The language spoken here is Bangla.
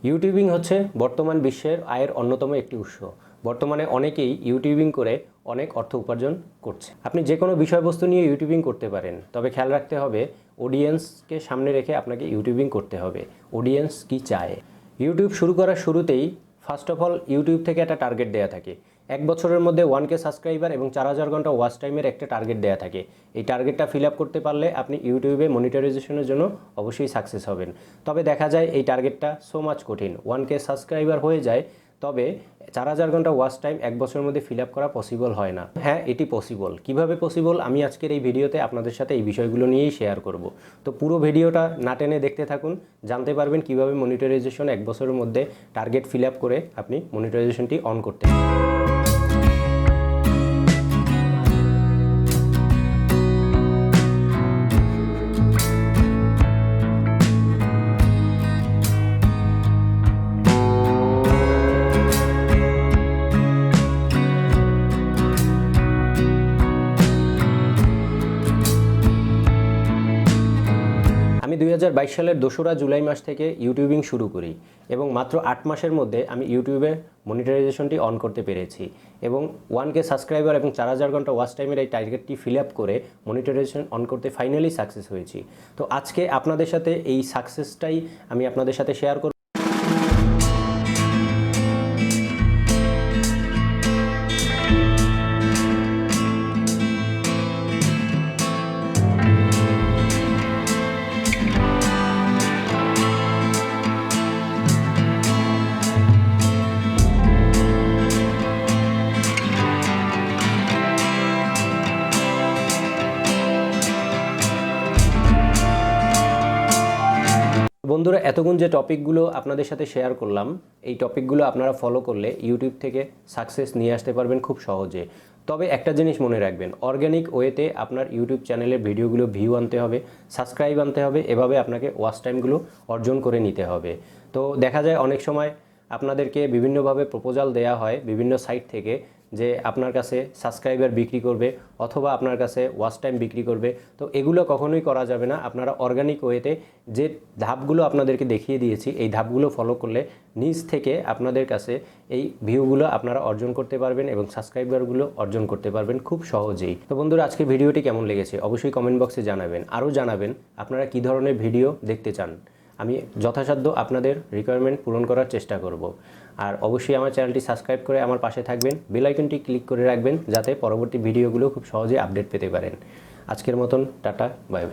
ইউটিউবিং হচ্ছে বর্তমান বিশ্বের আয়ের অন্যতম একটি উৎস। বর্তমানে অনেকেই ইউটিউবিং করে অনেক অর্থ উপার্জন করছে। আপনি যে কোনো বিষয়বস্তু নিয়ে ইউটিউবিং করতে পারেন, তবে খেয়াল রাখতে হবে অডিয়েন্সকে সামনে রেখে আপনাকে ইউটিউবিং করতে হবে। অডিয়েন্স কি চায়? ইউটিউব শুরু করার শুরুতেই ফার্স্ট অফ অল ইউটিউব থেকে একটা টার্গেট দেওয়া থাকে। 1 বছরের মধ্যে 1K সাবস্ক্রাইবার এবং 4000 ঘন্টা ওয়াচ টাইমের একটা টার্গেট দেওয়া থাকে। এই টার্গেটটা ফিল আপ করতে পারলে আপনি ইউটিউবে মনিটাইজেশনের জন্য অবশ্যই সাকসেস হবেন। তবে দেখা যায় এই টার্গেটটা সো মাচ কঠিন। 1K সাবস্ক্রাইবার হয়ে যায়, তবে 4000 ঘন্টা ওয়াচ টাইম 1 বছরের মধ্যে ফিল আপ করা পসিবল হয় না। হ্যাঁ, এটি পসিবল। কিভাবে পসিবল আমি আজকের এই ভিডিওতে আপনাদের সাথে এই বিষয়গুলো নিয়েই শেয়ার করব। তো পুরো ভিডিওটা না টেনে দেখতে থাকুন, জানতে পারবেন কিভাবে মনিটাইজেশন 1 বছরের মধ্যে টার্গেট ফিল আপ করে আপনি মনিটাইজেশনটি অন করতে পারেন। আমি 2022 সালের 2রা জুলাই মাস থেকে ইউটিউবিং শুরু করি এবং মাত্র 8 মাসের মধ্যে আমি ইউটিউবে মনিটাইজেশনটি অন করতে পেরেছি এবং 1K সাবস্ক্রাইবার এবং 4000 ঘন্টা ওয়াচ টাইমের এই টার্গেটটি ফিল আপ করে মনিটাইজেশন অন করতে ফাইনালি সাকসেস হয়েছি। তো আজকে আপনাদের সাথে এই সাকসেসটাই আমি আপনাদের সাথে শেয়ার করব। বন্ধুরা, এতক্ষণ যে টপিকগুলো আপনাদের সাথে শেয়ার করলাম, এই টপিকগুলো আপনারা ফলো করলে ইউটিউব থেকে সাকসেস নিয়ে আসতে পারবেন খুব সহজে। তবে একটা জিনিস মনে রাখবেন, অর্গ্যানিক ওয়েতে আপনার ইউটিউব চ্যানেলের ভিডিওগুলো ভিউ আনতে হবে, সাবস্ক্রাইব আনতে হবে, এভাবে আপনাকে ওয়াচ টাইমগুলো অর্জন করে নিতে হবে। তো দেখা যায় অনেক সময় আপনাদেরকে বিভিন্নভাবে প্রপোজাল দেয়া হয় বিভিন্ন সাইট থেকে যে আপনার কাছে সাবস্ক্রাইবার বিক্রি করবে অথবা আপনার কাছে ওয়াচ টাইম বিক্রি করবে। তো এগুলো কখনোই করা যাবে না। আপনারা অর্গানিক ওয়েতে যে ধাপগুলো আপনাদেরকে দেখিয়ে দিয়েছি, এই ধাপগুলো ফলো করলে নিজ থেকে আপনাদের কাছে এই ভিউগুলো আপনারা অর্জন করতে পারবেন এবং সাবস্ক্রাইবারগুলো অর্জন করতে পারবেন খুব সহজেই। তো বন্ধুরা, আজকের ভিডিওটি কেমন লেগেছে অবশ্যই কমেন্ট বক্সে জানাবেন। আরও জানাবেন আপনারা কী ধরনের ভিডিও দেখতে চান। আমি যথাসাধ্য আপনাদের রিকোয়ারমেন্ট পূরণ করার চেষ্টা করব। আর অবশ্যই আমার চ্যানেলটি সাবস্ক্রাইব করে আমার পাশে থাকবেন, বেল আইকনটি ক্লিক করে রাখবেন যাতে পরবর্তী ভিডিওগুলো খুব সহজে আপডেট পেতে পারেন। আজকের মতন টাটা, বাই বাই।